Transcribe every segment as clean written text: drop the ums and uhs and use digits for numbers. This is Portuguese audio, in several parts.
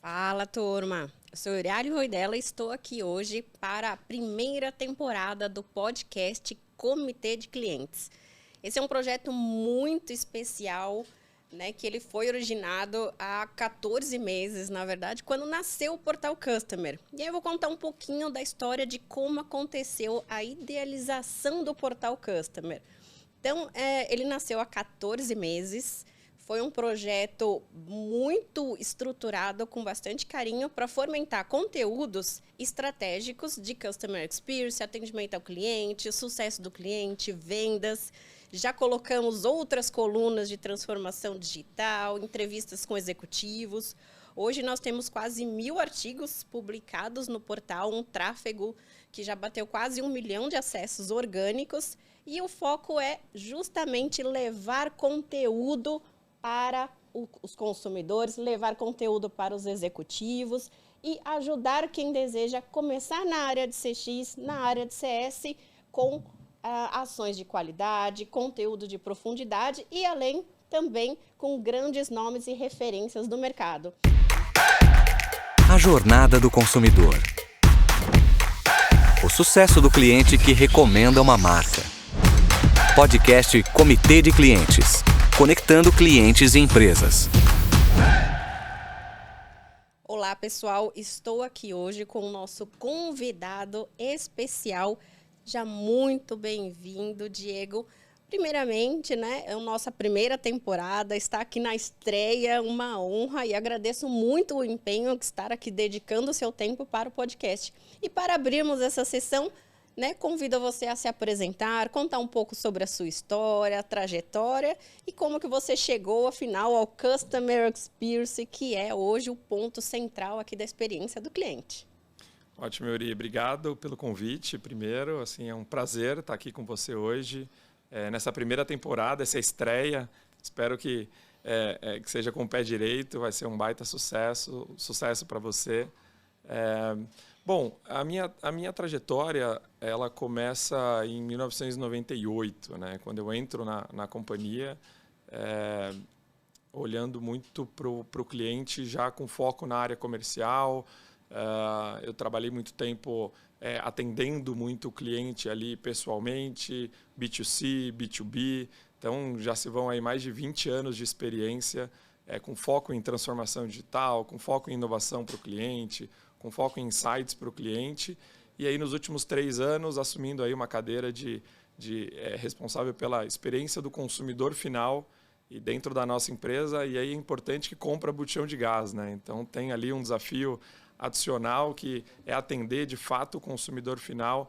Fala, turma! Eu sou Uriali Roidella e estou aqui hoje para a primeira temporada do podcast Comitê de Clientes. Esse é um projeto muito especial, né, que ele foi originado há 14 meses, na verdade, quando nasceu o Portal Customer. E aí eu vou contar um pouquinho da história de como aconteceu a idealização do Portal Customer. Então, ele nasceu há 14 meses. Foi um projeto muito estruturado, com bastante carinho, para fomentar conteúdos estratégicos de Customer Experience, atendimento ao cliente, sucesso do cliente, vendas. Já colocamos outras colunas de transformação digital, entrevistas com executivos. Hoje nós temos quase 1.000 artigos publicados no portal, um tráfego que já bateu quase 1 milhão de acessos orgânicos. E o foco é justamente levar conteúdo para os consumidores, levar conteúdo para os executivos e ajudar quem deseja começar na área de CX, na área de CS, com ações de qualidade, conteúdo de profundidade e além também com grandes nomes e referências do mercado. A jornada do consumidor. O sucesso do cliente que recomenda uma marca. Podcast Comitê de Clientes. Conectando clientes e empresas. Olá, pessoal. Estou aqui hoje com o nosso convidado especial. Já muito bem-vindo, Diego. Primeiramente, né, é a nossa primeira temporada, está aqui na estreia, uma honra e agradeço muito o empenho de estar aqui dedicando o seu tempo para o podcast. E para abrirmos essa sessão, né, convido você a se apresentar, contar um pouco sobre a sua história, a trajetória e como que você chegou, afinal, ao Customer Experience, que é hoje o ponto central aqui da experiência do cliente. Ótimo, Yuri. Obrigado pelo convite, primeiro. Assim, é um prazer estar aqui com você hoje, nessa primeira temporada, essa estreia. Espero que seja com o pé direito, vai ser um baita sucesso para você. Bom, a minha trajetória, ela começa em 1998, né? Quando eu entro na companhia, olhando muito para o cliente, já com foco na área comercial. Eu trabalhei muito tempo atendendo muito o cliente ali pessoalmente, B2C, B2B. Então, já se vão aí mais de 20 anos de experiência, com foco em transformação digital, com foco em inovação para o cliente, com foco em insights para o cliente. E aí, nos últimos 3 anos, assumindo aí uma cadeira de responsável pela experiência do consumidor final e dentro da nossa empresa. E aí é importante que compra botijão de gás, né? Então, tem ali um desafio adicional que é atender, de fato, o consumidor final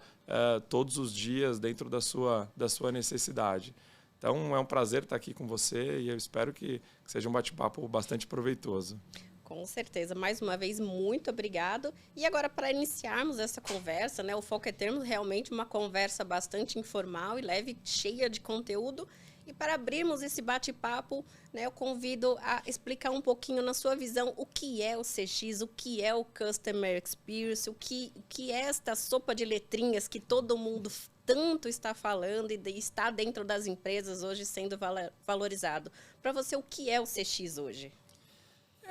todos os dias dentro da sua necessidade. Então, é um prazer estar aqui com você e eu espero que seja um bate-papo bastante proveitoso. Com certeza. Mais uma vez, muito obrigado. E agora, para iniciarmos essa conversa, né, o foco é termos realmente uma conversa bastante informal e leve, cheia de conteúdo. E para abrirmos esse bate-papo, né, eu convido a explicar um pouquinho, na sua visão, o que é o CX, o que é o Customer Experience, o que é esta sopa de letrinhas que todo mundo tanto está falando e está dentro das empresas hoje sendo valorizado. Para você, o que é o CX hoje?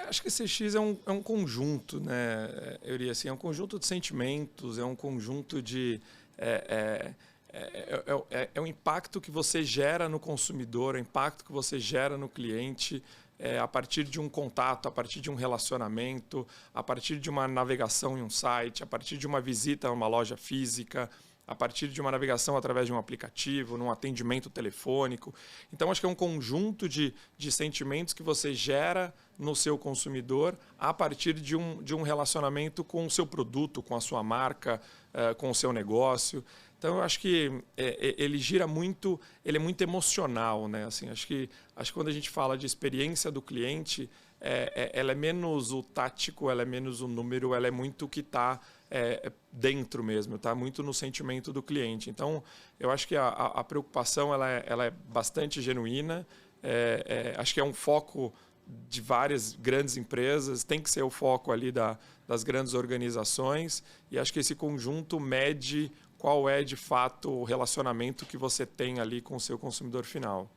Acho que CX é um conjunto, né, Euri? Assim, é um conjunto de sentimentos, é um conjunto de... É o impacto que você gera no consumidor, é o impacto que você gera no cliente a partir de um contato, a partir de um relacionamento, a partir de uma navegação em um site, a partir de uma visita a uma loja física, a partir de uma navegação através de um aplicativo, num atendimento telefônico. Então, acho que é um conjunto de sentimentos que você gera no seu consumidor a partir de um relacionamento com o seu produto, com a sua marca, com o seu negócio. Então, eu acho que ele gira muito, ele é muito emocional, né? Assim, acho que quando a gente fala de experiência do cliente, ela é menos o tático, ela é menos o número, ela é muito o que está dentro mesmo, está muito no sentimento do cliente. Então, eu acho que a preocupação ela é bastante genuína. Acho que é um foco de várias grandes empresas, tem que ser o foco ali das grandes organizações, e acho que esse conjunto mede qual é, de fato, o relacionamento que você tem ali com o seu consumidor final.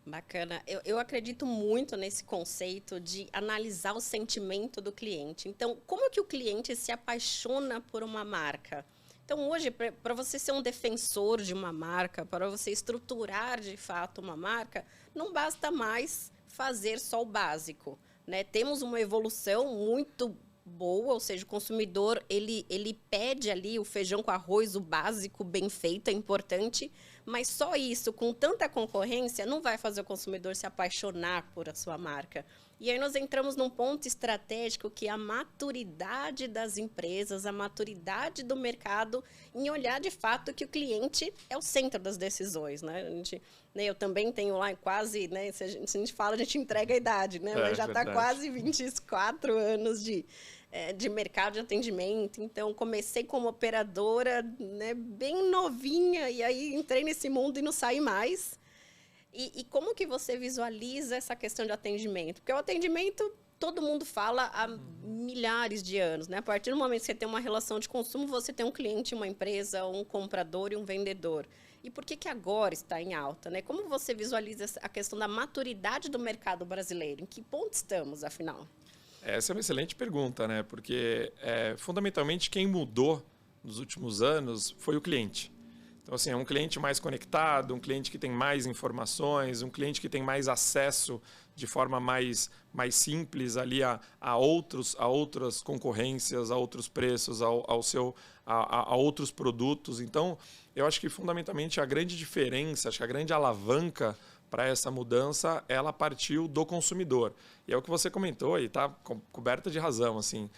Bacana. Eu acredito muito nesse conceito de analisar o sentimento do cliente. Então, como que o cliente se apaixona por uma marca? Então, hoje, para você ser um defensor de uma marca, para você estruturar de fato uma marca, não basta mais fazer só o básico, né? Temos uma evolução muito boa, ou seja, o consumidor ele pede ali o feijão com arroz, o básico bem feito, é importante, mas só isso, com tanta concorrência, não vai fazer o consumidor se apaixonar por a sua marca. E aí nós entramos num ponto estratégico que é a maturidade das empresas, a maturidade do mercado em olhar de fato que o cliente é o centro das decisões, né? Eu também tenho lá quase, né? Se a gente fala, a gente entrega a idade, né? Mas já está quase 24 anos de mercado de atendimento. Então, comecei como operadora, né, bem novinha, e aí entrei nesse mundo e não saí mais. E como que você visualiza essa questão de atendimento? Porque o atendimento, todo mundo fala há milhares de anos, né? A partir do momento que você tem uma relação de consumo, você tem um cliente, uma empresa, um comprador e um vendedor. E por que agora está em alta, né? Como você visualiza a questão da maturidade do mercado brasileiro? Em que ponto estamos, afinal? Essa é uma excelente pergunta, né? Porque, fundamentalmente, quem mudou nos últimos anos foi o cliente. Então, assim, é um cliente mais conectado, um cliente que tem mais informações, um cliente que tem mais acesso de forma mais simples ali a outras concorrências, a outros preços, a outros produtos. Então, eu acho que, fundamentalmente, a grande diferença, acho que a grande alavanca para essa mudança, ela partiu do consumidor. E é o que você comentou e está coberta de razão. Assim,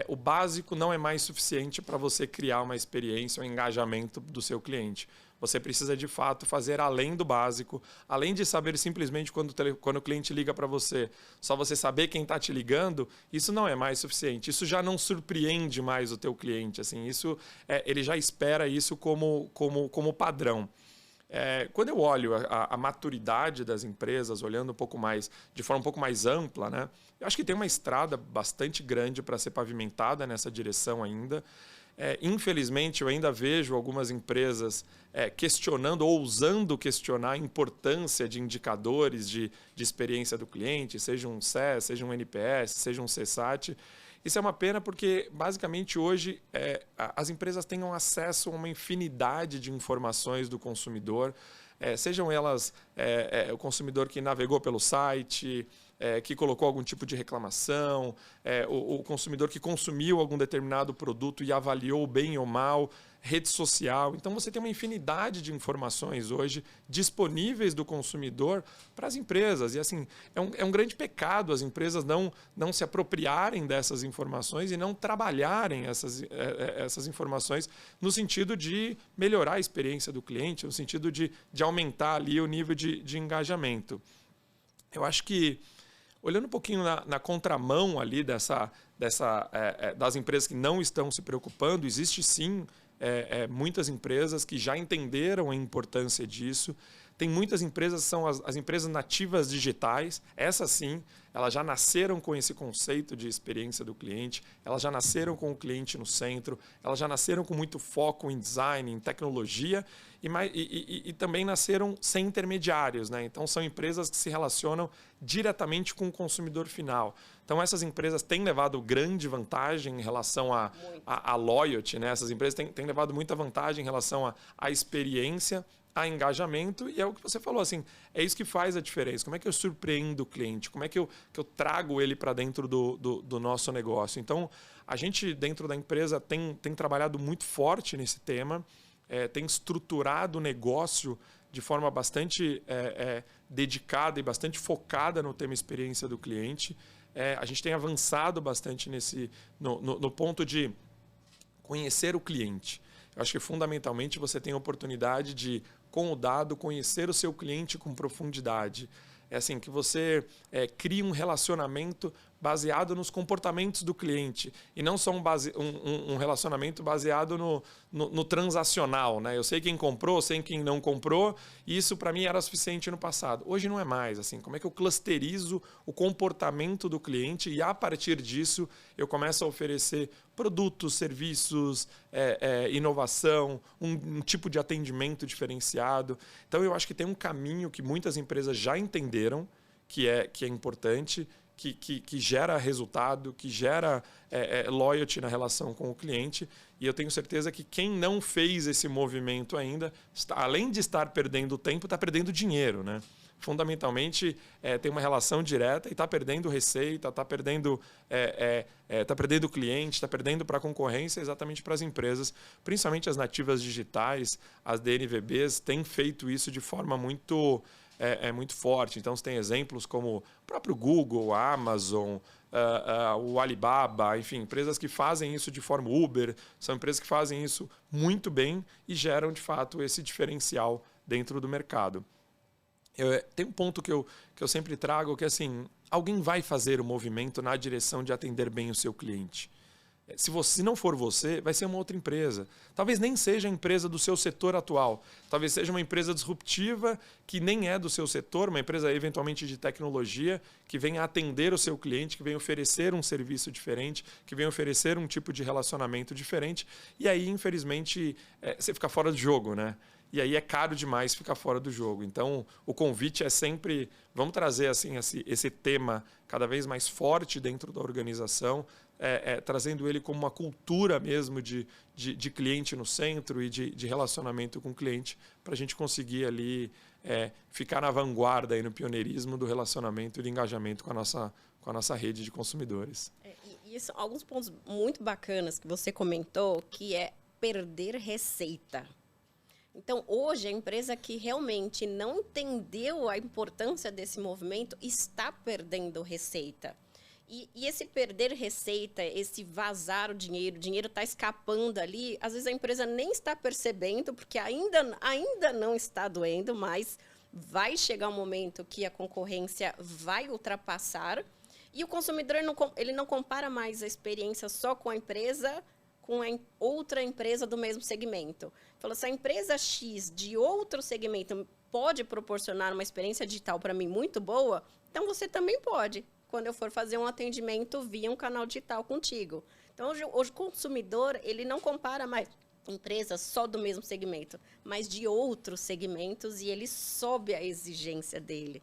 o básico não é mais suficiente para você criar uma experiência, um engajamento do seu cliente. Você precisa, de fato, fazer além do básico, além de saber simplesmente quando o cliente liga para você, só você saber quem está te ligando, isso não é mais suficiente. Isso já não surpreende mais o teu cliente. Assim, isso, ele já espera isso como padrão. Quando eu olho a maturidade das empresas, olhando um pouco mais, de forma um pouco mais ampla, né, eu acho que tem uma estrada bastante grande para ser pavimentada nessa direção ainda. Infelizmente, eu ainda vejo algumas empresas questionando ou ousando questionar a importância de indicadores de experiência do cliente, seja um CES, seja um NPS, seja um CSAT. Isso é uma pena porque, basicamente, hoje as empresas tenham acesso a uma infinidade de informações do consumidor, sejam elas o consumidor que navegou pelo site, que colocou algum tipo de reclamação, o consumidor que consumiu algum determinado produto e avaliou bem ou mal, rede social. Então, você tem uma infinidade de informações hoje disponíveis do consumidor para as empresas. E, assim, é um grande pecado as empresas não se apropriarem dessas informações e não trabalharem essas informações no sentido de melhorar a experiência do cliente, no sentido de aumentar ali o nível de engajamento. Eu acho que, olhando um pouquinho na contramão ali das empresas que não estão se preocupando, existe sim muitas empresas que já entenderam a importância disso. Tem muitas empresas que são as empresas nativas digitais. Essas sim, elas já nasceram com esse conceito de experiência do cliente, elas já nasceram com o cliente no centro, elas já nasceram com muito foco em design, em tecnologia e também nasceram sem intermediários, né? Então, são empresas que se relacionam diretamente com o consumidor final. Então, essas empresas têm levado grande vantagem em relação a loyalty, né? Essas empresas têm levado muita vantagem em relação à experiência, a engajamento, e é o que você falou, assim, é isso que faz a diferença. Como é que eu surpreendo o cliente? Como é que eu trago ele para dentro do nosso negócio? Então, a gente, dentro da empresa, tem trabalhado muito forte nesse tema, tem estruturado o negócio de forma bastante dedicada e bastante focada no tema experiência do cliente. A gente tem avançado bastante no ponto de conhecer o cliente. Eu acho que, fundamentalmente, você tem a oportunidade de, com o dado, conhecer o seu cliente com profundidade. É assim, que você cria um relacionamento baseado nos comportamentos do cliente e não só um relacionamento baseado no transacional, né? Eu sei quem comprou, sei quem não comprou, e isso para mim era suficiente no passado. Hoje não é mais assim. Como é que eu clusterizo o comportamento do cliente e a partir disso eu começo a oferecer produtos, serviços, inovação, um tipo de atendimento diferenciado. Então eu acho que tem um caminho que muitas empresas já entenderam que é importante, que gera resultado, que gera loyalty na relação com o cliente. E eu tenho certeza que quem não fez esse movimento ainda, além de estar perdendo tempo, está perdendo dinheiro, né? Fundamentalmente, tem uma relação direta e está perdendo receita, está perdendo cliente, está perdendo para a concorrência, exatamente para as empresas, principalmente as nativas digitais, as DNVBs, têm feito isso de forma muito forte. Então, você tem exemplos como o próprio Google, a Amazon, o Alibaba, enfim, empresas que fazem isso de forma Uber, são empresas que fazem isso muito bem e geram, de fato, esse diferencial dentro do mercado. Tem um ponto que eu sempre trago, que é assim, alguém vai fazer o movimento na direção de atender bem o seu cliente. Se não for você, vai ser uma outra empresa. Talvez nem seja a empresa do seu setor atual. Talvez seja uma empresa disruptiva que nem é do seu setor, uma empresa eventualmente de tecnologia que venha atender o seu cliente, que venha oferecer um serviço diferente, que venha oferecer um tipo de relacionamento diferente. E aí, infelizmente, você fica fora do jogo, né? E aí é caro demais ficar fora do jogo. Então, o convite é sempre, vamos trazer assim, esse tema cada vez mais forte dentro da organização, trazendo ele como uma cultura mesmo de cliente no centro e de relacionamento com o cliente, para a gente conseguir ali ficar na vanguarda, aí, no pioneirismo do relacionamento e do engajamento com a nossa rede de consumidores. E são alguns pontos muito bacanas que você comentou, que é perder receita. Então, hoje, a empresa que realmente não entendeu a importância desse movimento está perdendo receita. E esse perder receita, esse vazar o dinheiro está escapando ali, às vezes a empresa nem está percebendo, porque ainda não está doendo, mas vai chegar um momento que a concorrência vai ultrapassar e o consumidor ele não compara mais a experiência só com a empresa, com a outra empresa do mesmo segmento. Falou, se a empresa X de outro segmento pode proporcionar uma experiência digital para mim muito boa, então você também pode, quando eu for fazer um atendimento via um canal digital contigo. Então, hoje o consumidor ele não compara mais empresas só do mesmo segmento, mas de outros segmentos e ele sobe a exigência dele.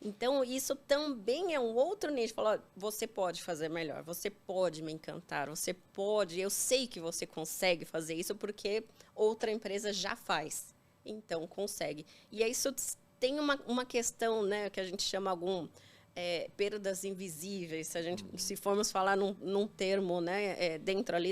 Então, isso também é um outro nicho. Falar, você pode fazer melhor, você pode me encantar, você pode, eu sei que você consegue fazer isso porque outra empresa já faz, então consegue. E isso tem uma questão, né, que a gente chama perdas invisíveis, se formos falar num termo, né, dentro ali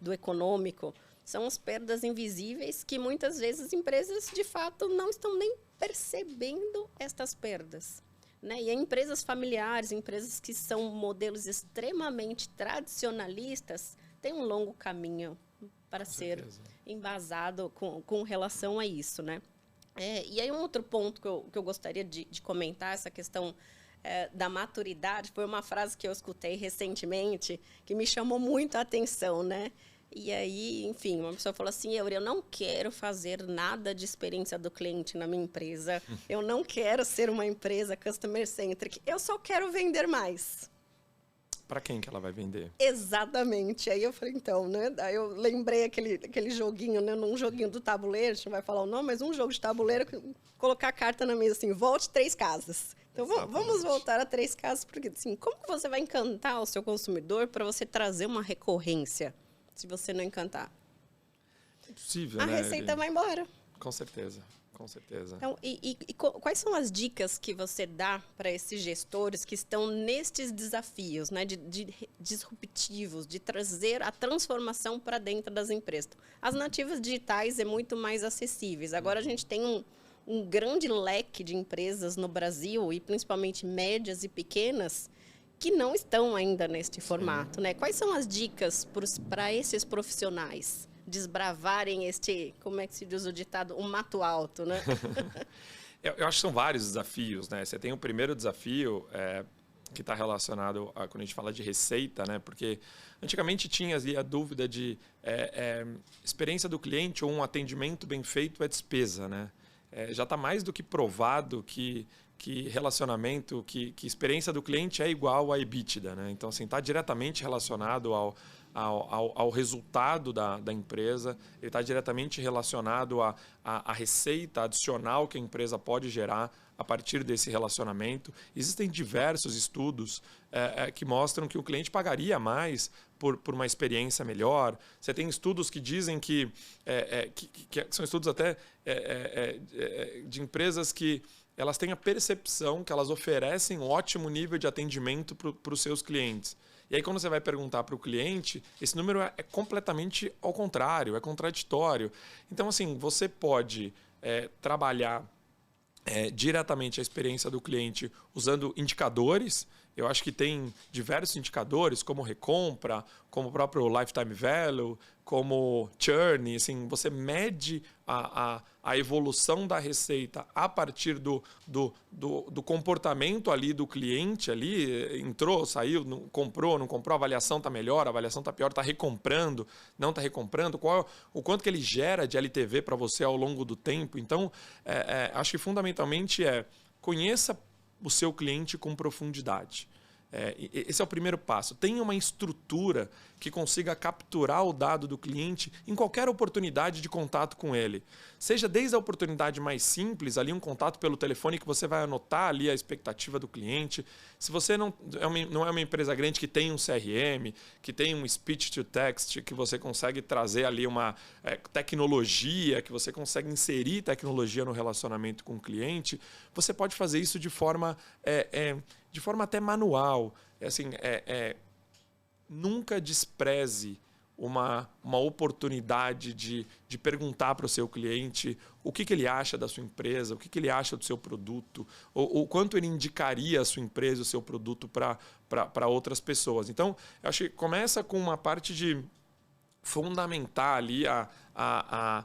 do econômico, são as perdas invisíveis que muitas vezes as empresas, de fato, não estão nem percebendo estas perdas. Né? E empresas familiares, empresas que são modelos extremamente tradicionalistas, têm um longo caminho para ser embasado com relação a isso. Né? E aí um outro ponto que eu gostaria de comentar, essa questão da maturidade, foi uma frase que eu escutei recentemente que me chamou muito a atenção, né? E aí, enfim, uma pessoa falou assim, eu não quero fazer nada de experiência do cliente na minha empresa, eu não quero ser uma empresa customer-centric, eu só quero vender mais. Para quem que ela vai vender? Exatamente. Aí eu falei, então, né? Daí eu lembrei aquele joguinho, né? Num joguinho do tabuleiro, a gente não vai falar o nome, mas um jogo de tabuleiro, colocar a carta na mesa assim, volte 3 casas. Então, vamos voltar a 3 casas, porque assim, como que você vai encantar o seu consumidor para você trazer uma recorrência? Se você não encantar. É possível, a receita vai embora. Com certeza, com certeza. Então, quais são as dicas que você dá para esses gestores que estão nestes desafios, né, de disruptivos, de trazer a transformação para dentro das empresas? As nativas digitais é muito mais acessíveis. Agora a gente tem um grande leque de empresas no Brasil, e principalmente médias e pequenas, que não estão ainda neste formato, né? Quais são as dicas para esses profissionais desbravarem como é que se diz o ditado, mato alto, né? Eu acho que são vários desafios, né? Você tem o primeiro desafio, está relacionado a quando a gente fala de receita, né? Porque antigamente tinha ali a dúvida de experiência do cliente ou um atendimento bem feito é despesa, né? Já está mais do que provado que relacionamento, que experiência do cliente é igual a EBITDA, né? Então, assim, está diretamente relacionado ao resultado da empresa, ele está diretamente relacionado à receita adicional que a empresa pode gerar a partir desse relacionamento. Existem diversos estudos que mostram que o cliente pagaria mais por uma experiência melhor. Você tem estudos que dizem que são estudos até de empresas que elas têm a percepção que elas oferecem um ótimo nível de atendimento para os seus clientes. E aí, quando você vai perguntar para o cliente, esse número é completamente ao contrário, é contraditório. Então, assim, você pode trabalhar diretamente a experiência do cliente usando indicadores. Eu acho que tem diversos indicadores, como recompra, como o próprio lifetime value, como churn. Assim, você mede a evolução da receita a partir do comportamento ali do cliente. Ali, entrou, saiu, comprou, não comprou, a avaliação está melhor, a avaliação está pior, está recomprando, não está recomprando, o quanto que ele gera de LTV para você ao longo do tempo. Então, acho que fundamentalmente conheça o seu cliente com profundidade. Esse é o primeiro passo. Tenha uma estrutura que consiga capturar o dado do cliente em qualquer oportunidade de contato com ele. Seja desde a oportunidade mais simples, ali um contato pelo telefone que você vai anotar ali a expectativa do cliente. Se você não é uma empresa grande que tem um CRM, que tem um speech to text, que você consegue trazer ali uma tecnologia, que você consegue inserir tecnologia no relacionamento com o cliente, você pode fazer isso de forma até manual. Nunca despreze uma oportunidade de perguntar para o seu cliente o que ele acha da sua empresa, o que ele acha do seu produto, ou quanto ele indicaria a sua empresa, o seu produto para outras pessoas. Então, eu acho que começa com uma parte de fundamentar ali a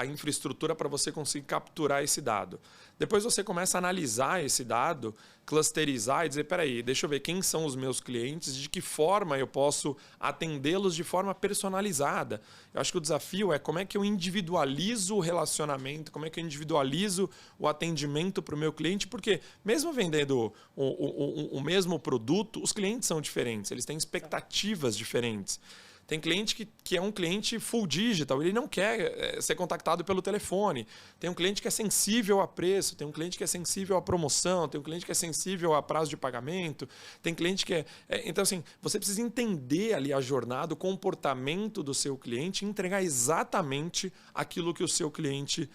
infraestrutura para você conseguir capturar esse dado. Depois você começa a analisar esse dado, clusterizar e dizer, peraí, deixa eu ver quem são os meus clientes, de que forma eu posso atendê-los de forma personalizada. Eu acho que o desafio é como é que eu individualizo o relacionamento, como é que eu individualizo o atendimento para o meu cliente, porque mesmo vendendo o mesmo produto, os clientes são diferentes, eles têm expectativas diferentes. Tem cliente que é um cliente full digital, ele não quer ser contactado pelo telefone. Tem um cliente que é sensível a preço, tem um cliente que é sensível à promoção, tem um cliente que é sensível a prazo de pagamento, tem cliente que Então, assim, você precisa entender ali a jornada, o comportamento do seu cliente e entregar exatamente aquilo que o seu cliente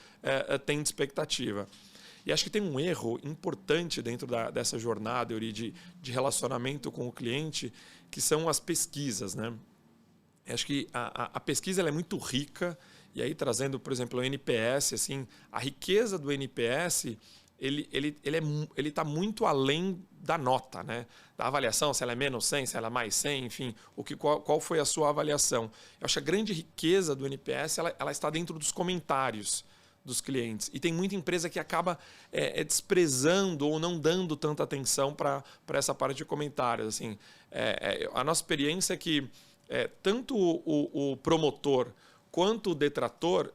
tem de expectativa. E acho que tem um erro importante dentro dessa jornada, Yuri, de relacionamento com o cliente, que são as pesquisas, né? Acho que a pesquisa ela é muito rica, e aí trazendo, por exemplo, o NPS, assim, a riqueza do NPS ele está muito além da nota, né? Da avaliação, se ela é menos 100, se ela é mais 100, enfim, qual foi a sua avaliação. Eu acho que a grande riqueza do NPS ela está dentro dos comentários dos clientes. E tem muita empresa que acaba desprezando ou não dando tanta atenção para essa parte de comentários. Assim, a nossa experiência é que tanto o promotor quanto o detrator,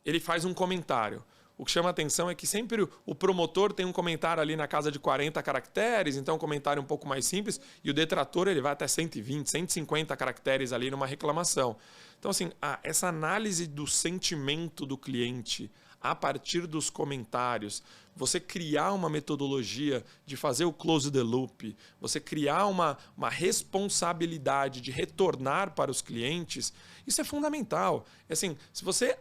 ele faz um comentário. O que chama a atenção é que sempre o promotor tem um comentário ali na casa de 40 caracteres, então um comentário um pouco mais simples, e o detrator ele vai até 120, 150 caracteres ali numa reclamação. Então, assim, essa análise do sentimento do cliente a partir dos comentários, você criar uma metodologia de fazer o close the loop, você criar uma responsabilidade de retornar para os clientes, isso é fundamental. Assim, se você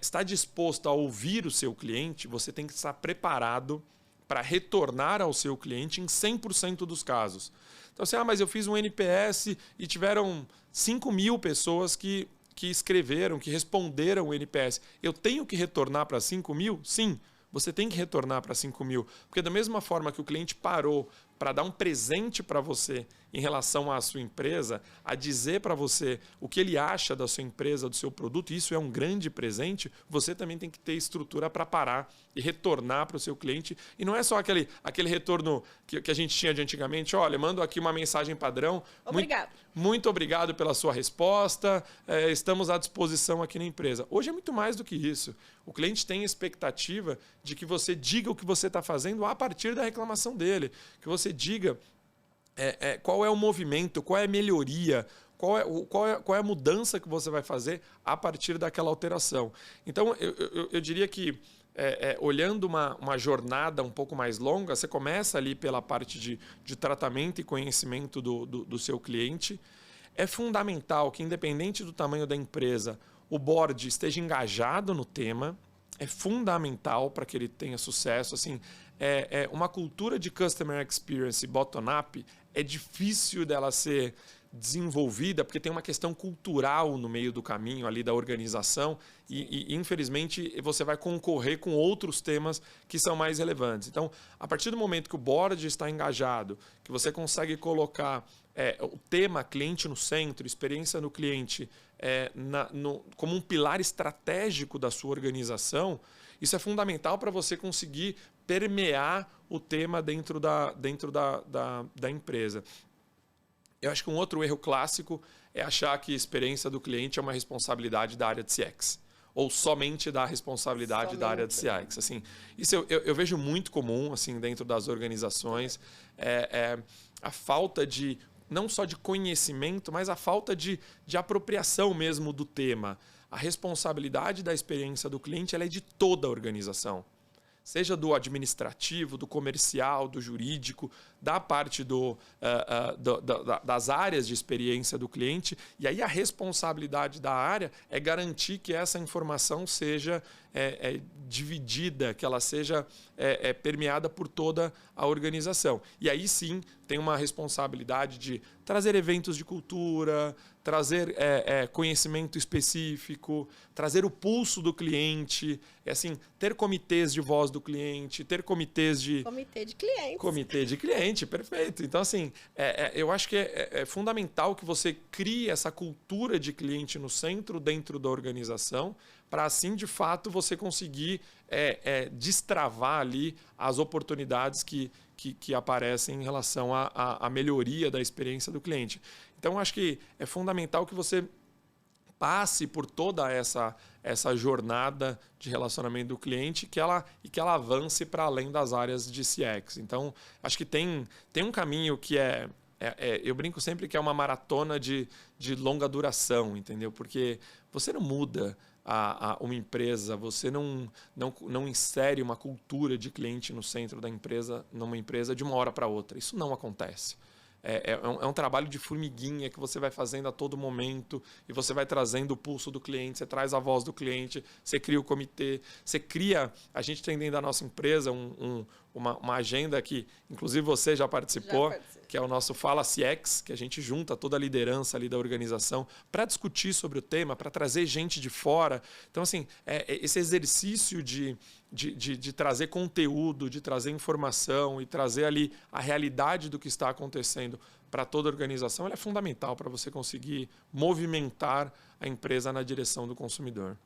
está disposto a ouvir o seu cliente, você tem que estar preparado para retornar ao seu cliente em 100% dos casos. Então, assim, mas eu fiz um NPS e tiveram 5.000 pessoas que escreveram, que responderam o NPS. Eu tenho que retornar para 5.000? Sim, você tem que retornar para 5.000. Porque da mesma forma que o cliente parou para dar um presente para você em relação à sua empresa, a dizer para você o que ele acha da sua empresa, do seu produto, e isso é um grande presente, você também tem que ter estrutura para parar e retornar para o seu cliente. E não é só aquele retorno que a gente tinha de antigamente, olha, mando aqui uma mensagem padrão. Obrigado. Muito obrigado pela sua resposta, estamos à disposição aqui na empresa. Hoje é muito mais do que isso. O cliente tem expectativa de que você diga o que você está fazendo a partir da reclamação dele, que você diga qual é o movimento, qual é a melhoria, qual é a mudança que você vai fazer a partir daquela alteração. Então, eu diria que, olhando uma jornada um pouco mais longa, você começa ali pela parte de tratamento e conhecimento do seu cliente. É fundamental que, independente do tamanho da empresa, o board esteja engajado no tema. É fundamental para que ele tenha sucesso. Assim, uma cultura de customer experience bottom-up é difícil dela ser desenvolvida, porque tem uma questão cultural no meio do caminho ali da organização e infelizmente, você vai concorrer com outros temas que são mais relevantes. Então, a partir do momento que o board está engajado, que você consegue colocar o tema cliente no centro, experiência no cliente, como um pilar estratégico da sua organização, isso é fundamental para você conseguir permear o tema dentro da empresa. Eu acho que um outro erro clássico é achar que a experiência do cliente é uma responsabilidade da área de CX. Ou somente da responsabilidade da área de CX. Assim, isso eu vejo muito comum assim, dentro das organizações. A falta de, não só de conhecimento, mas a falta de apropriação mesmo do tema. A responsabilidade da experiência do cliente ela é de toda a organização. Seja do administrativo, do comercial, do jurídico, da parte das áreas de experiência do cliente. E aí a responsabilidade da área é garantir que essa informação seja dividida, que ela seja permeada por toda a organização. E aí sim tem uma responsabilidade de trazer eventos de cultura, trazer conhecimento específico, trazer o pulso do cliente, assim, ter comitês de voz do cliente, ter comitês de... Comitê de clientes. Comitê de cliente, perfeito. Então, assim, eu acho que é fundamental que você crie essa cultura de cliente no centro, dentro da organização, para assim, de fato, você conseguir destravar ali as oportunidades que aparecem em relação à melhoria da experiência do cliente. Então, acho que é fundamental que você passe por toda essa jornada de relacionamento do cliente e que ela avance para além das áreas de CX. Então, acho que tem um caminho que eu brinco sempre que é uma maratona de longa duração, entendeu? Porque você não muda uma empresa, você não insere uma cultura de cliente no centro da empresa, numa empresa de uma hora para outra. Isso não acontece. É um trabalho de formiguinha que você vai fazendo a todo momento e você vai trazendo o pulso do cliente, você traz a voz do cliente, você cria o comitê, você cria... A gente tem dentro da nossa empresa uma agenda que, inclusive, você já participou, que é o nosso Fala CX, que a gente junta toda a liderança ali da organização para discutir sobre o tema, para trazer gente de fora. Então, assim, esse exercício de trazer conteúdo, de trazer informação e trazer ali a realidade do que está acontecendo para toda a organização, ela é fundamental para você conseguir movimentar a empresa na direção do consumidor.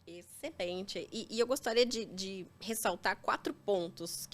Excelente. E eu gostaria de ressaltar 4 pontos,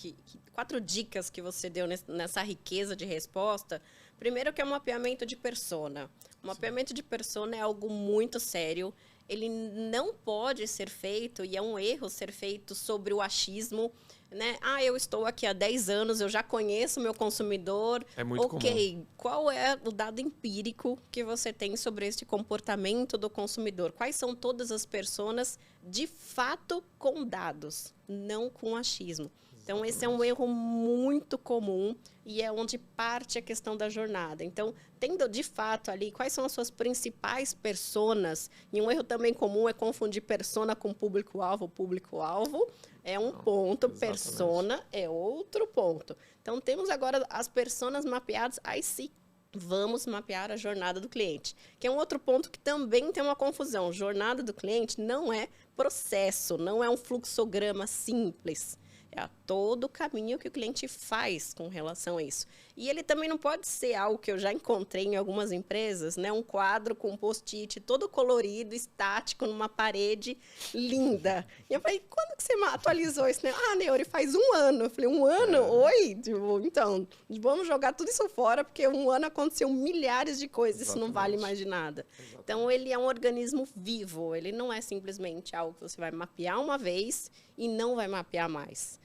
4 dicas que você deu nessa riqueza de resposta. Primeiro que é o mapeamento de persona. O mapeamento de persona é algo muito sério. Ele não pode ser feito, e é um erro ser feito sobre o achismo, né? Eu estou aqui há 10 anos, eu já conheço o meu consumidor. É muito comum. Qual é o dado empírico que você tem sobre esse comportamento do consumidor? Quais são todas as personas de fato com dados, não com achismo? Então, esse é um erro muito comum e é onde parte a questão da jornada. Então, tendo de fato ali quais são as suas principais personas, e um erro também comum é confundir persona com público-alvo. Público-alvo é um ponto, exatamente. Persona é outro ponto. Então, temos agora as personas mapeadas, aí sim, vamos mapear a jornada do cliente, que é um outro ponto que também tem uma confusão. Jornada do cliente não é processo, não é um fluxograma simples. É todo o caminho que o cliente faz com relação a isso. E ele também não pode ser algo que eu já encontrei em algumas empresas, né? Um quadro com post-it todo colorido, estático, numa parede linda. E eu falei, quando que você atualizou isso? Ah, Neuri, faz 1 ano. Eu falei, 1 ano? Oi? Tipo, então, vamos jogar tudo isso fora, porque 1 ano aconteceu milhares de coisas, isso não vale mais de nada. Exatamente. Então, ele é um organismo vivo, ele não é simplesmente algo que você vai mapear uma vez e não vai mapear mais.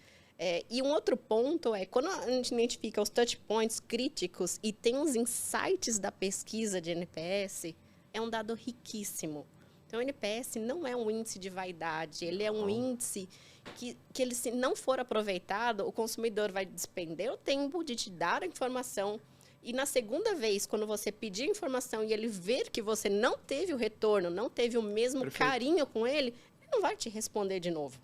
E um outro ponto é, quando a gente identifica os touch points críticos e tem os insights da pesquisa de NPS, é um dado riquíssimo. Então, o NPS não é um índice de vaidade, ele é um índice que ele, se não for aproveitado, o consumidor vai despender o tempo de te dar a informação. E na segunda vez, quando você pedir informação e ele ver que você não teve o retorno, não teve o mesmo carinho com ele, ele não vai te responder de novo.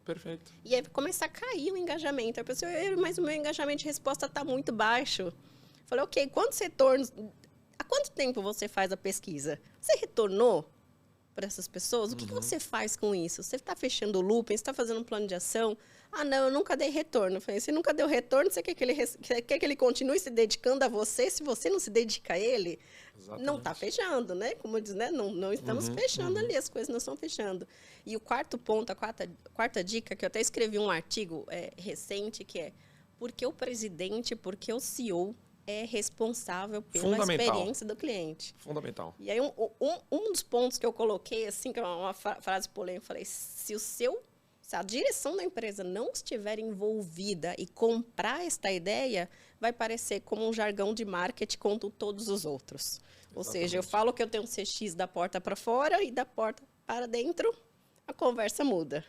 Perfeito. E aí começa a cair o engajamento. A pessoa, mas o meu engajamento de resposta está muito baixo. Falei, ok, quantos retornos... Há quanto tempo você faz a pesquisa? Você retornou para essas pessoas? O que você faz com isso? Você está fechando o looping? Você está fazendo um plano de ação? Ah, não, eu nunca dei retorno. Eu falei, se nunca deu retorno, você quer que ele continue se dedicando a você? Se você não se dedica a ele, exatamente, não está fechando, né? Como diz, né? Não estamos fechando ali, as coisas não estão fechando. E o quarto ponto, a quarta dica, que eu até escrevi um artigo recente, que é porque o presidente, porque o CEO é responsável pela experiência do cliente. Fundamental. E aí, um dos pontos que eu coloquei, assim, que é uma frase polêmica, eu falei, se a direção da empresa não estiver envolvida e comprar esta ideia, vai parecer como um jargão de marketing contra todos os outros. Exatamente. Ou seja, eu falo que eu tenho um CX da porta para fora e da porta para dentro, a conversa muda.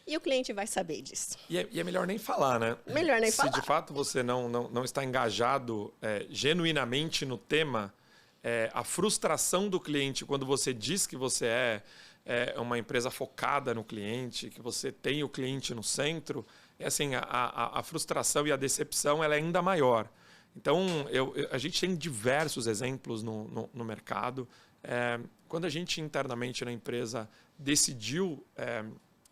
E o cliente vai saber disso. E é melhor nem falar, né? Melhor nem falar. Se de fato você não está engajado genuinamente no tema, a frustração do cliente quando você diz que você é uma empresa focada no cliente, que você tem o cliente no centro, assim, a frustração e a decepção ela é ainda maior. Então, a gente tem diversos exemplos no mercado. Quando a gente internamente na empresa decidiu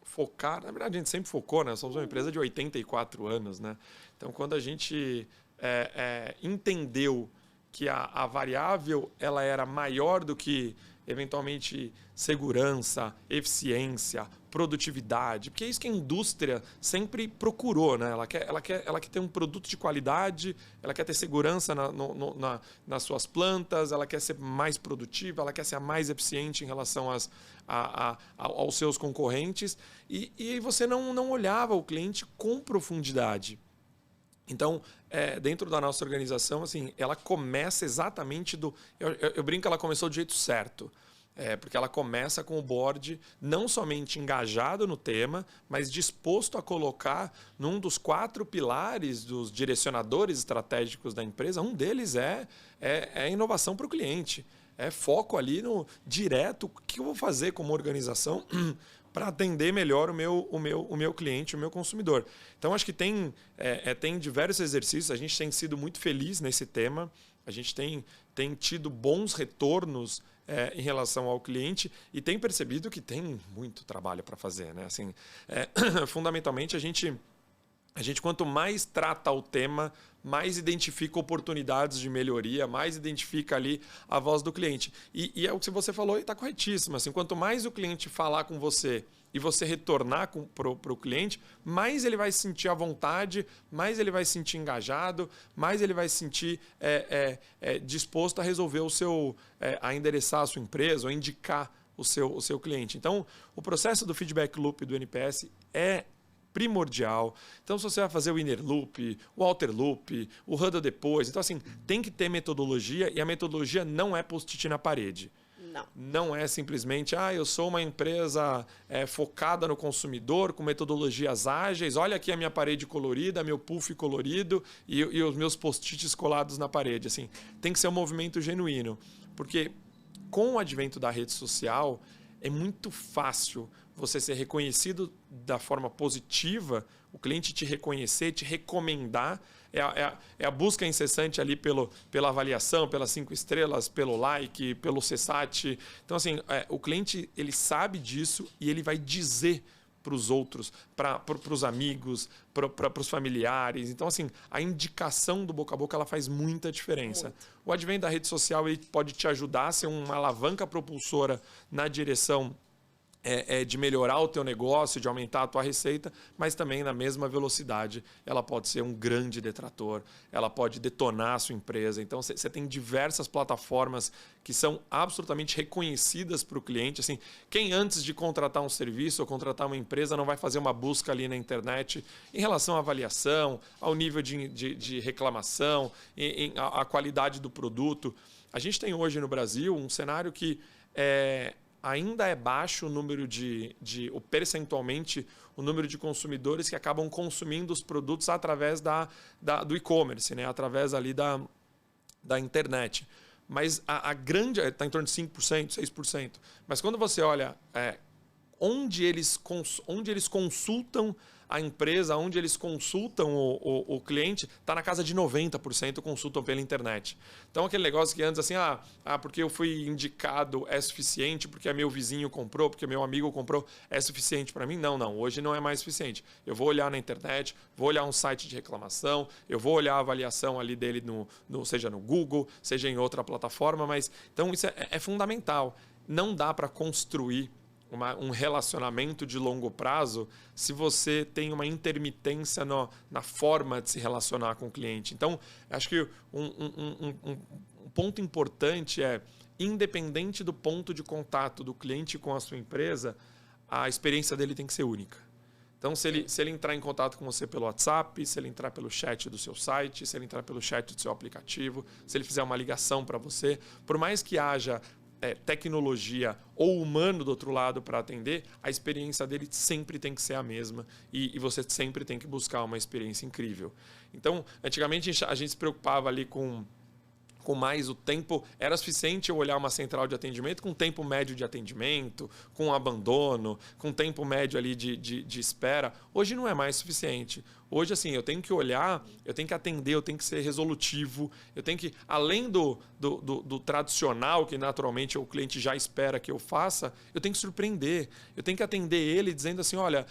focar, na verdade a gente sempre focou, né? Somos uma empresa de 84 anos, né? Então, quando a gente entendeu que a variável ela era maior do que eventualmente segurança, eficiência, produtividade, porque é isso que a indústria sempre procurou, né? Ela quer ter um produto de qualidade, ela quer ter segurança nas suas plantas, ela quer ser mais produtiva, ela quer ser mais eficiente em relação aos seus concorrentes, e você não olhava o cliente com profundidade. Então, dentro da nossa organização, assim, ela começa exatamente eu brinco que ela começou do jeito certo. Porque ela começa com o board não somente engajado no tema, mas disposto a colocar num dos 4 pilares dos direcionadores estratégicos da empresa. Um deles é inovação para o cliente. É foco ali no direto, o que eu vou fazer como organização para atender melhor o meu cliente, o meu consumidor. Então, acho que tem diversos exercícios. A gente tem sido muito feliz nesse tema. A gente tem tido bons retornos em relação ao cliente e tem percebido que tem muito trabalho para fazer, né? Assim, fundamentalmente, a gente quanto mais trata o tema, mais identifica oportunidades de melhoria, mais identifica ali a voz do cliente. E é o que você falou e está corretíssimo. Assim, quanto mais o cliente falar com você e você retornar para o cliente, mais ele vai se sentir à vontade, mais ele vai se sentir engajado, mais ele vai se sentir disposto a resolver a endereçar a sua empresa ou indicar o seu cliente. Então, o processo do feedback loop do NPS é primordial. Então, se você vai fazer o inner loop, o outer loop, o huddle depois, então assim, tem que ter metodologia e a metodologia não é post-it na parede. Não é simplesmente, eu sou uma empresa focada no consumidor, com metodologias ágeis, olha aqui a minha parede colorida, meu puff colorido e os meus post-its colados na parede. Assim, tem que ser um movimento genuíno, porque com o advento da rede social, é muito fácil você ser reconhecido da forma positiva, o cliente te reconhecer, te recomendar, é a busca incessante ali pela avaliação, pelas 5 estrelas, pelo like, pelo CSAT. Então, assim, o cliente ele sabe disso e ele vai dizer para os outros, para os amigos, para os familiares. Então, assim, a indicação do boca a boca ela faz muita diferença. Muito. O advento da rede social ele pode te ajudar a ser uma alavanca propulsora na direção de melhorar o teu negócio, de aumentar a tua receita, mas também na mesma velocidade ela pode ser um grande detrator, ela pode detonar a sua empresa. Então você tem diversas plataformas que são absolutamente reconhecidas para o cliente. Assim, quem antes de contratar um serviço ou contratar uma empresa não vai fazer uma busca ali na internet em relação à avaliação, ao nível de reclamação, à qualidade do produto. A gente tem hoje no Brasil um cenário que ainda é baixo o número percentualmente o número de consumidores que acabam consumindo os produtos através do e-commerce, né? Através ali da internet. Mas a grande está em torno de 5%, 6%. Mas quando você olha onde eles consultam a empresa, onde eles consultam o cliente, está na casa de 90% consultam pela internet. Então, aquele negócio que antes, assim, porque eu fui indicado é suficiente, porque meu vizinho comprou, porque meu amigo comprou, é suficiente para mim? Não, hoje não é mais suficiente. Eu vou olhar na internet, vou olhar um site de reclamação, eu vou olhar a avaliação ali dele, seja no Google, seja em outra plataforma, mas então isso é fundamental. Não dá para construir um relacionamento de longo prazo se você tem uma intermitência na forma de se relacionar com o cliente. Então, acho que um ponto importante independente do ponto de contato do cliente com a sua empresa, a experiência dele tem que ser única. Então, se ele entrar em contato com você pelo WhatsApp, se ele entrar pelo chat do seu site, se ele entrar pelo chat do seu aplicativo, se ele fizer uma ligação para você, por mais que haja tecnologia ou humano do outro lado para atender, a experiência dele sempre tem que ser a mesma e você sempre tem que buscar uma experiência incrível. Então, antigamente a gente se preocupava ali com mais o tempo, era suficiente eu olhar uma central de atendimento com tempo médio de atendimento, com abandono, com tempo médio ali de espera. Hoje não é mais suficiente. Hoje, assim, eu tenho que olhar, eu tenho que atender, eu tenho que ser resolutivo, eu tenho que, além do tradicional, que naturalmente o cliente já espera que eu faça, eu tenho que surpreender. Eu tenho que atender ele dizendo assim, olha,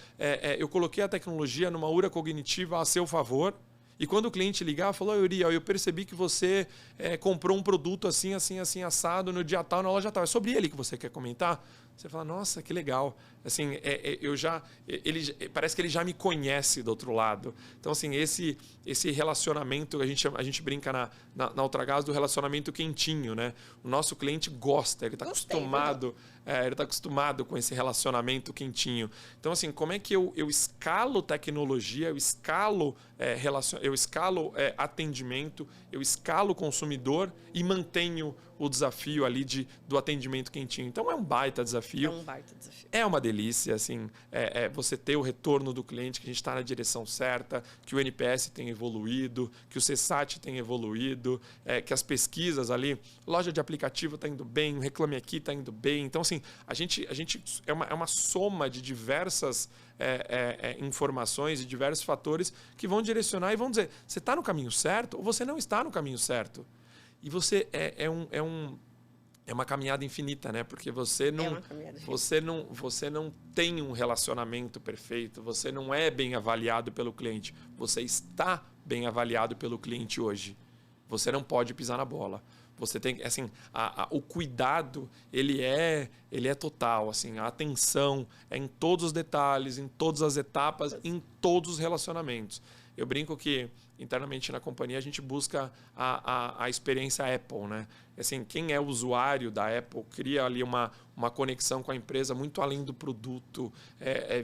eu coloquei a tecnologia numa ura cognitiva a seu favor. E quando o cliente ligar, falou, Uriel, eu percebi que você comprou um produto assim, assim, assim, assado, no dia tal, na loja tal. É sobre ele que você quer comentar? Você fala, nossa, que legal. Assim, parece que ele já me conhece do outro lado. Então, assim, esse relacionamento, a gente brinca na Ultragaz do relacionamento quentinho, né? O nosso cliente gosta, ele está acostumado. Ele está acostumado com esse relacionamento quentinho. Então, assim, como é que eu escalo tecnologia, eu escalo atendimento, eu escalo consumidor e mantenho o desafio ali do atendimento quentinho. Então, é um baita desafio. É um baita desafio. É uma delícia, assim, você ter o retorno do cliente, que a gente está na direção certa, que o NPS tem evoluído, que o CSAT tem evoluído, que as pesquisas ali, loja de aplicativo está indo bem, o Reclame Aqui está indo bem. Então, assim, a gente é uma soma de diversas informações e diversos fatores que vão direcionar e vão dizer, você está no caminho certo ou você não está no caminho certo? E você é uma caminhada infinita, né? Porque você não tem um relacionamento perfeito, você não é bem avaliado pelo cliente, você está bem avaliado pelo cliente hoje. Você não pode pisar na bola. Você tem, assim, o cuidado, ele é total, assim, a atenção é em todos os detalhes, em todas as etapas, em todos os relacionamentos. Eu brinco que internamente na companhia a gente busca a experiência Apple, né? Assim, quem é usuário da Apple cria ali uma conexão com a empresa muito além do produto,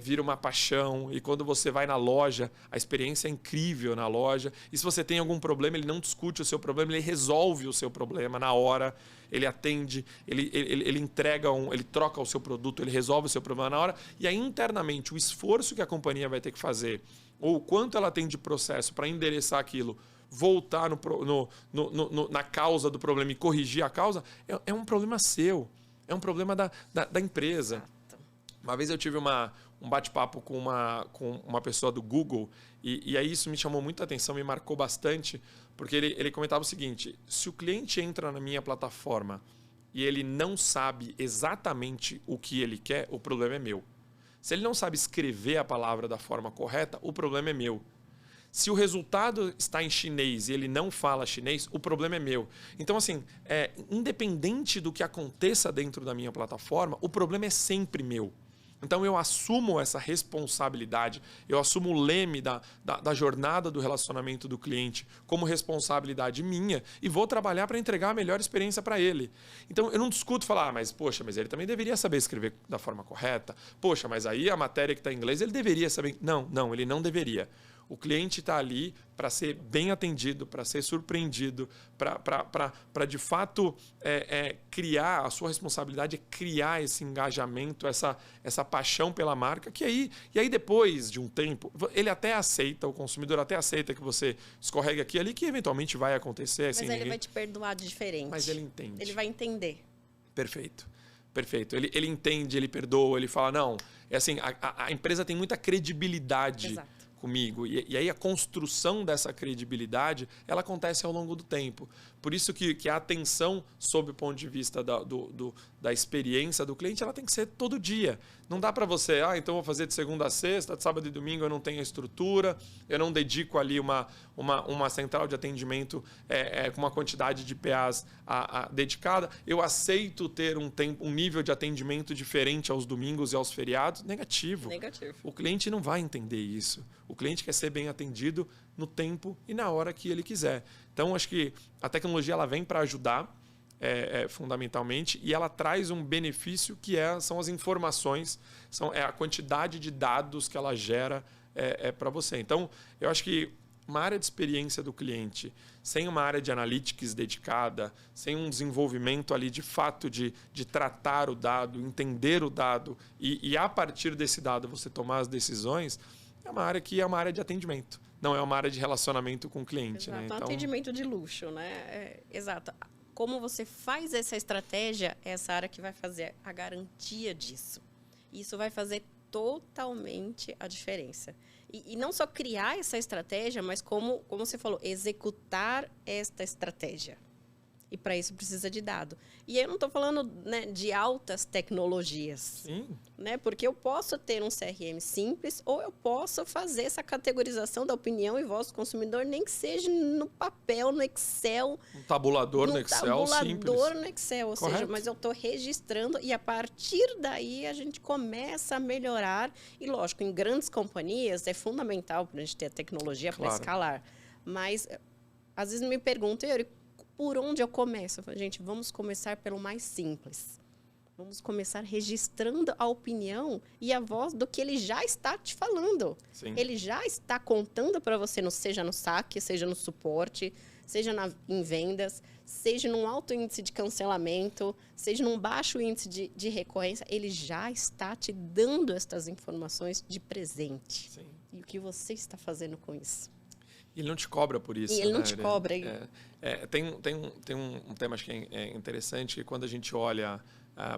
vira uma paixão, e quando você vai na loja, a experiência é incrível na loja, e se você tem algum problema, ele não discute o seu problema, ele resolve o seu problema na hora, ele atende, ele entrega, ele troca o seu produto, ele resolve o seu problema na hora, e aí internamente o esforço que a companhia vai ter que fazer, ou o quanto ela tem de processo para endereçar aquilo, voltar na causa do problema e corrigir a causa, é um problema seu, é um problema da empresa. Exato. Uma vez eu tive um bate-papo com uma pessoa do Google e aí isso me chamou muita atenção, me marcou bastante, porque ele comentava o seguinte, se o cliente entra na minha plataforma e ele não sabe exatamente o que ele quer, o problema é meu. Se ele não sabe escrever a palavra da forma correta, o problema é meu. Se o resultado está em chinês e ele não fala chinês, o problema é meu. Então, assim, independente do que aconteça dentro da minha plataforma, o problema é sempre meu. Então, eu assumo essa responsabilidade, eu assumo o leme da jornada do relacionamento do cliente como responsabilidade minha e vou trabalhar para entregar a melhor experiência para ele. Então, eu não discuto falar, mas ele também deveria saber escrever da forma correta. Poxa, mas aí a matéria que está em inglês, ele deveria saber. Não, ele não deveria. O cliente está ali para ser bem atendido, para ser surpreendido, para de fato criar, a sua responsabilidade é criar esse engajamento, essa paixão pela marca, e aí depois de um tempo, ele até aceita, o consumidor até aceita que você escorregue aqui e ali, que eventualmente vai acontecer. Mas ele vai te perdoar de diferente. Mas ele entende. Ele vai entender. Perfeito. Ele entende, ele perdoa, ele fala, não, é assim, a empresa tem muita credibilidade. Exato. Comigo. E aí a construção dessa credibilidade, ela acontece ao longo do tempo. Por isso que a atenção, sob o ponto de vista da experiência do cliente, ela tem que ser todo dia. Não dá para você, então vou fazer de segunda a sexta, de sábado e domingo eu não tenho a estrutura, eu não dedico ali uma central de atendimento com uma quantidade de PAs dedicada, eu aceito ter um nível de atendimento diferente aos domingos e aos feriados. Negativo. O cliente não vai entender isso. O cliente quer ser bem atendido no tempo e na hora que ele quiser. Então, acho que a tecnologia ela vem para ajudar, fundamentalmente, e ela traz um benefício que são as informações, é a quantidade de dados que ela gera para você. Então, eu acho que uma área de experiência do cliente, sem uma área de analytics dedicada, sem um desenvolvimento ali de fato de tratar o dado, entender o dado e a partir desse dado você tomar as decisões, é uma área que é uma área de atendimento. Não é uma área de relacionamento com o cliente. Exato, né? Então, um atendimento de luxo, né? Exato. Como você faz essa estratégia, é essa área que vai fazer a garantia disso. Isso vai fazer totalmente a diferença. E não só criar essa estratégia, mas como você falou, executar esta estratégia. E para isso precisa de dado. E eu não estou falando, né, de altas tecnologias. Sim. Né? Porque eu posso ter um CRM simples ou eu posso fazer essa categorização da opinião e voz do consumidor, nem que seja no papel, no Excel. Um tabulador no Excel simples. No Excel, ou Correto. seja, mas eu estou registrando e a partir daí a gente começa a melhorar. E lógico, em grandes companhias é fundamental para a gente ter a tecnologia para escalar. Mas às vezes me perguntam, Yuri, por onde eu começo? Eu falo, gente, vamos começar pelo mais simples. Vamos começar registrando a opinião e a voz do que ele já está te falando. Sim. Ele já está contando para você, seja no saque, seja no suporte, seja em vendas, seja num alto índice de cancelamento, seja num baixo índice de recorrência. Ele já está te dando estas informações de presente. Sim. E o que você está fazendo com isso? E ele não te cobra por isso. E ele não te cobra. Tem um tema acho que é interessante, que quando a gente olha,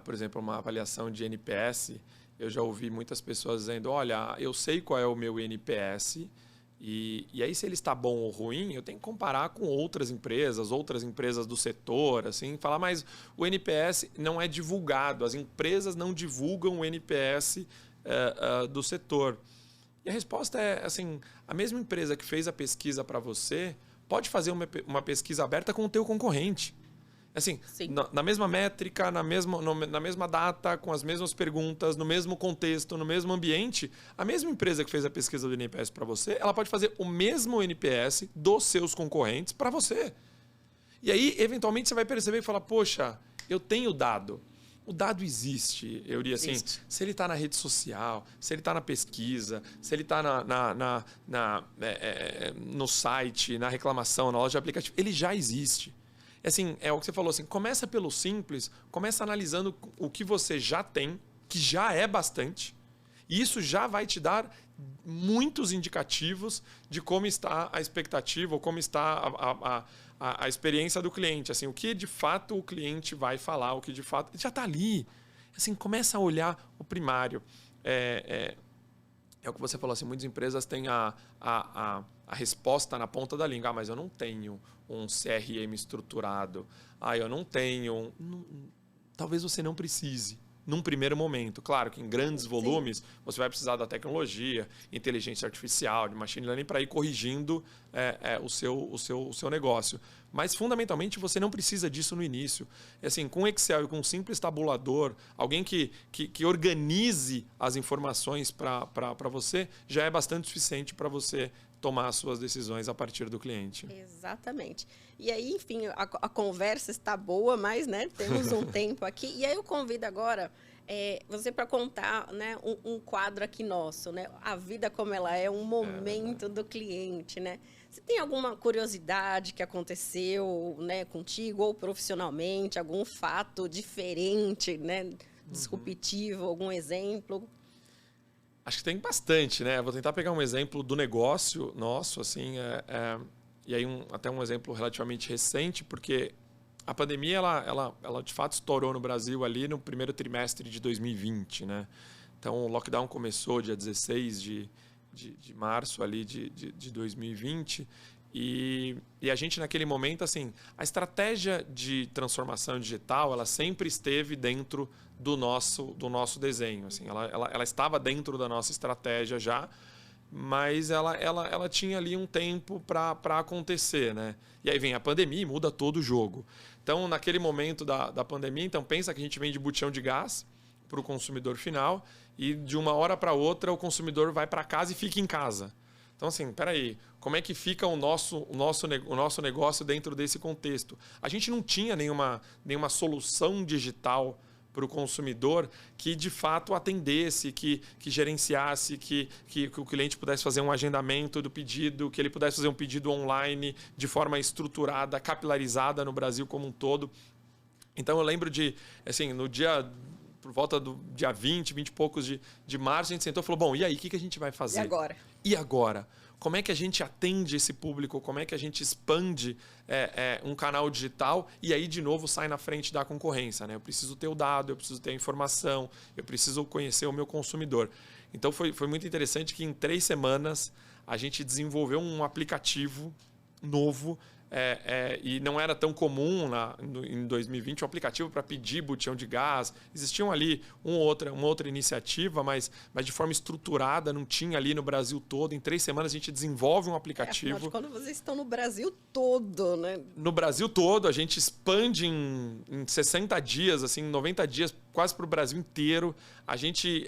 por exemplo, uma avaliação de NPS, eu já ouvi muitas pessoas dizendo, olha, eu sei qual é o meu NPS, e aí se ele está bom ou ruim, eu tenho que comparar com outras empresas do setor, assim, falar, mas o NPS não é divulgado, as empresas não divulgam o NPS do setor. E a resposta é, assim, a mesma empresa que fez a pesquisa para você pode fazer uma pesquisa aberta com o teu concorrente. Assim, na mesma métrica, na mesma data, com as mesmas perguntas, no mesmo contexto, no mesmo ambiente, a mesma empresa que fez a pesquisa do NPS para você, ela pode fazer o mesmo NPS dos seus concorrentes para você. E aí, eventualmente, você vai perceber e falar, poxa, eu tenho dado. O dado existe, eu diria assim, se ele está na rede social, se ele está na pesquisa, se ele está no site, na reclamação, na loja de aplicativo, ele já existe. Assim, é o que você falou, assim, começa pelo simples, começa analisando o que você já tem, que já é bastante, e isso já vai te dar muitos indicativos de como está a expectativa ou como está a experiência do cliente, assim, o que de fato o cliente vai falar, o que de fato já está ali. Assim, começa a olhar o primário. É o que você falou, assim, muitas empresas têm a resposta na ponta da língua. Mas eu não tenho um CRM estruturado. Eu não tenho... Talvez você não precise. num primeiro momento. Claro que em grandes volumes você vai precisar da tecnologia, inteligência artificial, de machine learning para ir corrigindo o seu negócio. Mas, fundamentalmente, você não precisa disso no início. Assim, com Excel e com um simples tabulador, alguém que organize as informações para você, já é bastante suficiente para você tomar as suas decisões a partir do cliente. Exatamente. E aí, enfim, a conversa está boa, mas temos um tempo aqui. E aí eu convido agora você para contar um quadro aqui nosso, a vida como ela é, um momento do cliente, Você tem alguma curiosidade que aconteceu contigo ou profissionalmente, algum fato diferente, disruptivo, algum exemplo? Acho que tem bastante, Vou tentar pegar um exemplo do negócio nosso, assim, e aí até um exemplo relativamente recente, porque a pandemia, ela de fato estourou no Brasil ali no primeiro trimestre de 2020, Então, o lockdown começou dia 16 de março ali de 2020 e a gente naquele momento, assim, a estratégia de transformação digital, ela sempre esteve dentro do nosso desenho, assim, ela estava dentro da nossa estratégia já, mas ela tinha ali um tempo para acontecer, E aí vem a pandemia e muda todo o jogo. Então, naquele momento da pandemia, então pensa que a gente vende botijão de gás para o consumidor final e de uma hora para outra o consumidor vai para casa e fica em casa. Então, assim, peraí, como é que fica o nosso negócio dentro desse contexto? A gente não tinha nenhuma solução digital para o consumidor que, de fato, atendesse, que gerenciasse, que o cliente pudesse fazer um agendamento do pedido, que ele pudesse fazer um pedido online de forma estruturada, capilarizada no Brasil como um todo. Então, eu lembro de, assim, por volta do dia 20 e poucos de março, a gente sentou e falou, bom, e aí, o que a gente vai fazer? E agora? Como é que a gente atende esse público? Como é que a gente expande um canal digital e aí, de novo, sai na frente da concorrência? Eu preciso ter o dado, eu preciso ter a informação, eu preciso conhecer o meu consumidor. Então, foi muito interessante que em 3 semanas a gente desenvolveu um aplicativo novo e não era tão comum em 2020 um aplicativo para pedir botijão de gás. Existiam ali uma outra iniciativa, mas de forma estruturada, não tinha ali no Brasil todo. Em 3 semanas a gente desenvolve um aplicativo. Quando vocês estão no Brasil todo, No Brasil todo, a gente expande em 60 dias, assim, 90 dias, quase para o Brasil inteiro. A gente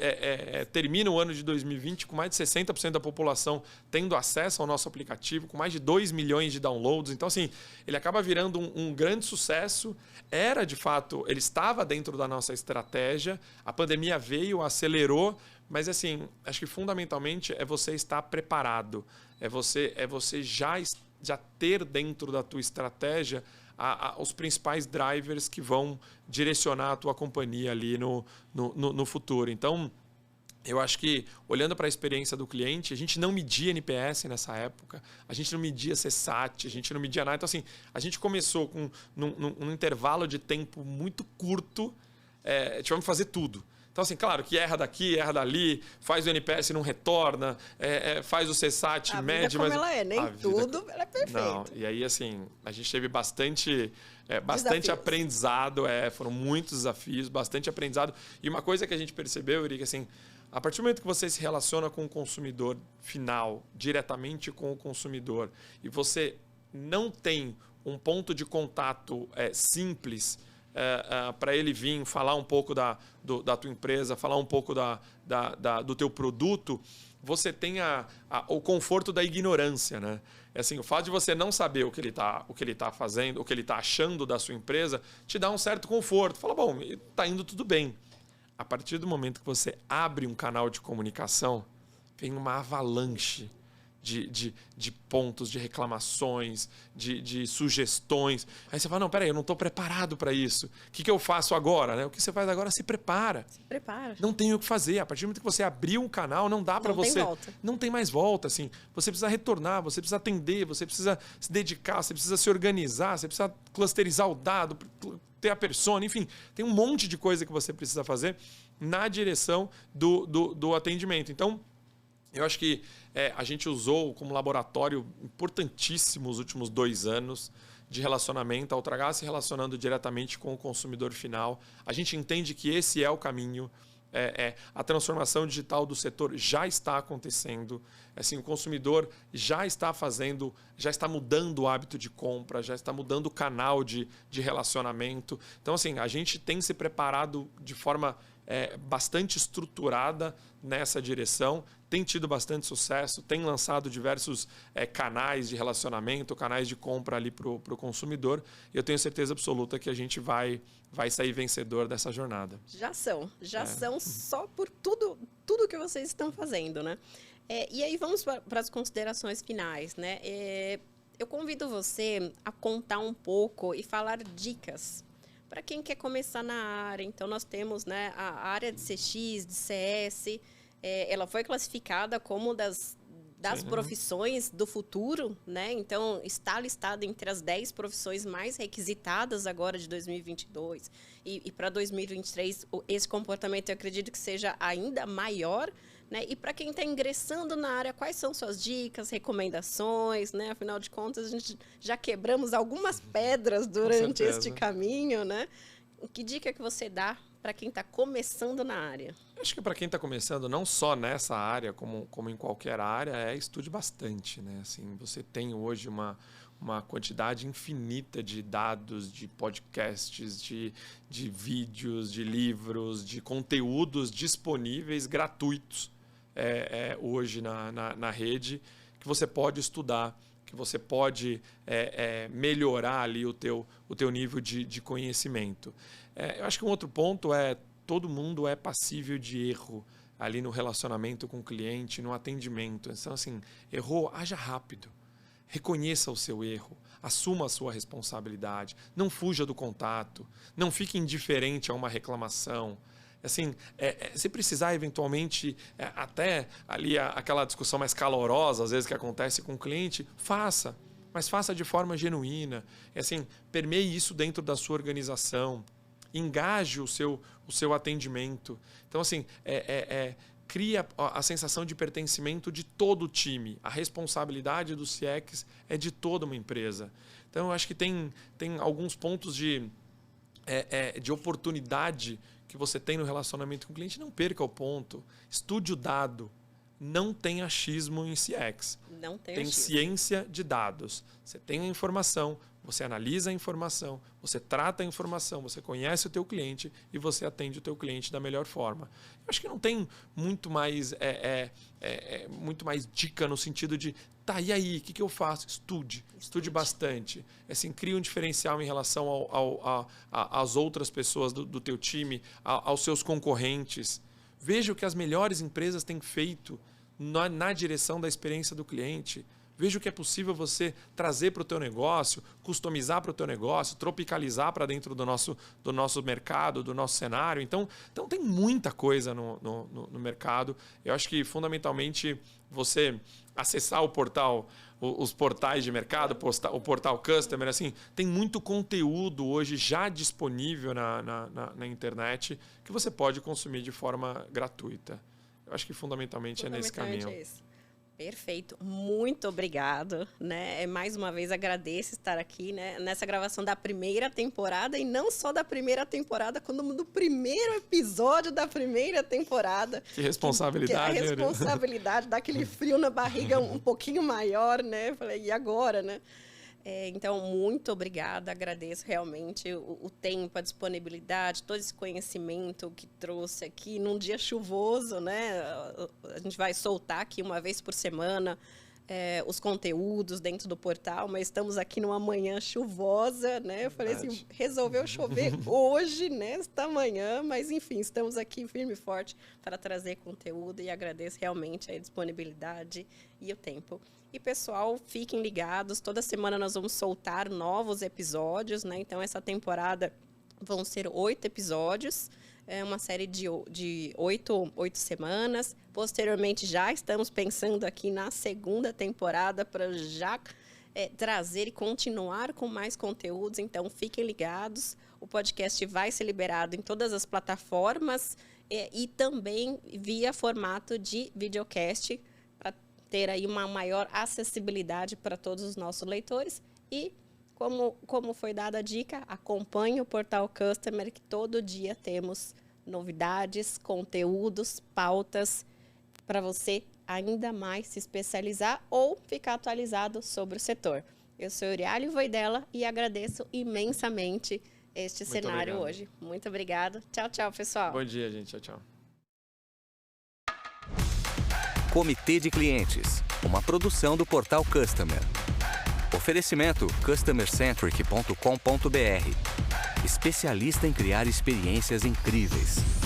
termina o ano de 2020 com mais de 60% da população tendo acesso ao nosso aplicativo, com mais de 2 milhões de downloads. Então, assim, ele acaba virando um grande sucesso. Era, de fato, ele estava dentro da nossa estratégia. A pandemia veio, acelerou, mas, assim, acho que fundamentalmente é você estar preparado. É você já ter dentro da tua estratégia os principais drivers que vão direcionar a tua companhia ali no futuro. Então, eu acho que, olhando para a experiência do cliente, a gente não media NPS nessa época, a gente não media CSAT, a gente não media nada. Então, assim, a gente começou num intervalo de tempo muito curto, tivemos que fazer tudo. Então, assim, claro que erra daqui, erra dali, faz o NPS e não retorna, faz o CSAT, mede... Como ela é, nem tudo ela é perfeita. Não, e aí, assim, a gente teve bastante aprendizado, foram muitos desafios, bastante aprendizado. E uma coisa que a gente percebeu, Eurico, assim, a partir do momento que você se relaciona com o consumidor final, diretamente com o consumidor, e você não tem um ponto de contato simples para ele vir falar um pouco da tua empresa, falar um pouco do teu produto, você tem o conforto da ignorância, Assim, o fato de você não saber o que ele tá fazendo, o que ele está achando da sua empresa, te dá um certo conforto. Fala, bom, está indo tudo bem. A partir do momento que você abre um canal de comunicação, vem uma avalanche de pontos, de reclamações, de sugestões. Aí você fala, não, peraí, eu não estou preparado para isso. O que eu faço agora? O que você faz agora? Se prepara. Se prepara. Não tem o que fazer. A partir do momento que você abriu um canal, não dá para você... Não tem mais volta. Assim. Você precisa retornar, você precisa atender, você precisa se dedicar, você precisa se organizar, você precisa clusterizar o dado, ter a persona, enfim, tem um monte de coisa que você precisa fazer na direção do atendimento. Então, eu acho que a gente usou como laboratório importantíssimo os últimos 2 anos de relacionamento, a Ultragaz se relacionando diretamente com o consumidor final. A gente entende que esse é o caminho. A transformação digital do setor já está acontecendo. Assim, o consumidor já está mudando o hábito de compra, já está mudando o canal de relacionamento. Então, assim, a gente tem se preparado de forma bastante estruturada nessa direção, tem tido bastante sucesso, tem lançado diversos canais de relacionamento, canais de compra ali para o consumidor. E eu tenho certeza absoluta que a gente vai sair vencedor dessa jornada. Já são só por tudo que vocês estão fazendo, né? E aí vamos para as considerações finais, né? Eu convido você a contar um pouco e falar dicas para quem quer começar na área. Então, nós temos, né, a área de CX, de CS, ela foi classificada como das profissões do futuro, né? Então, está listada entre as 10 profissões mais requisitadas agora de 2022. E para 2023, esse comportamento eu acredito que seja ainda maior, né? E para quem está ingressando na área, quais são suas dicas, recomendações, né? Afinal de contas, a gente já quebramos algumas pedras durante este caminho, né? Que dica que você dá para quem está começando na área? Acho que para quem está começando, não só nessa área, como em qualquer área, estude bastante, né? Assim, você tem hoje uma quantidade infinita de dados, de podcasts, de vídeos, de livros, de conteúdos disponíveis gratuitos hoje na rede, que você pode estudar, que você pode melhorar ali o teu nível de conhecimento. Eu acho que um outro ponto todo mundo é passível de erro ali no relacionamento com o cliente, no atendimento. Então, assim, errou, haja rápido. Reconheça o seu erro, assuma a sua responsabilidade, não fuja do contato, não fique indiferente a uma reclamação. Assim, se precisar, eventualmente, até ali aquela discussão mais calorosa, às vezes, que acontece com o cliente, faça, mas faça de forma genuína. Assim, permeie isso dentro da sua organização, engaje o seu atendimento. Então, assim, cria a sensação de pertencimento de todo o time. A responsabilidade do CX é de toda uma empresa. Então, eu acho que tem alguns pontos de oportunidade que você tem no relacionamento com o cliente. Não perca o ponto. Estude o dado. Não tem achismo em CX. Tem ciência de dados. Você tem a informação, você analisa a informação, você trata a informação, você conhece o teu cliente e você atende o teu cliente da melhor forma. Eu acho que não tem muito mais dica no sentido de, tá, e aí, o que eu faço? Estude bastante. Assim, cria um diferencial em relação às outras pessoas do teu time, aos seus concorrentes. Veja o que as melhores empresas têm feito na direção da experiência do cliente. Veja o que é possível você trazer para o teu negócio, customizar para o teu negócio, tropicalizar para dentro do nosso mercado, do nosso cenário. Então tem muita coisa no mercado. Eu acho que, fundamentalmente, você acessar o portal, os portais de mercado, o portal Customer, assim, tem muito conteúdo hoje já disponível na internet que você pode consumir de forma gratuita. Eu acho que, fundamentalmente, é nesse caminho. Isso. Perfeito, muito obrigado, né? Mais uma vez agradeço estar aqui, né, nessa gravação da primeira temporada, e não só da primeira temporada, como do primeiro episódio da primeira temporada. Que responsabilidade. A responsabilidade, dá aquele frio na barriga um pouquinho maior, né? Falei, e agora, né? Então, muito obrigada, agradeço realmente o tempo, a disponibilidade, todo esse conhecimento que trouxe aqui num dia chuvoso, né? A gente vai soltar aqui uma vez por semana os conteúdos dentro do portal, mas estamos aqui numa manhã chuvosa, né? Eu falei assim, resolveu chover hoje, nesta manhã, mas enfim, estamos aqui firme e forte para trazer conteúdo e agradeço realmente a disponibilidade e o tempo. E, pessoal, fiquem ligados. Toda semana nós vamos soltar novos episódios, né? Então, essa temporada vão ser 8 episódios. É uma série de 8 semanas. Posteriormente, já estamos pensando aqui na segunda temporada para já trazer e continuar com mais conteúdos. Então, fiquem ligados. O podcast vai ser liberado em todas as plataformas e também via formato de videocast, para ter aí uma maior acessibilidade para todos os nossos leitores. E como foi dada a dica, acompanhe o Portal Customer, que todo dia temos novidades, conteúdos, pautas para você ainda mais se especializar ou ficar atualizado sobre o setor. Eu sou Euriale Voidella e agradeço imensamente este cenário hoje. Muito obrigada. Tchau, tchau, pessoal. Bom dia, gente. Tchau, tchau. Comitê de Clientes, uma produção do Portal Customer. Oferecimento customercentric.com.br. Especialista em criar experiências incríveis.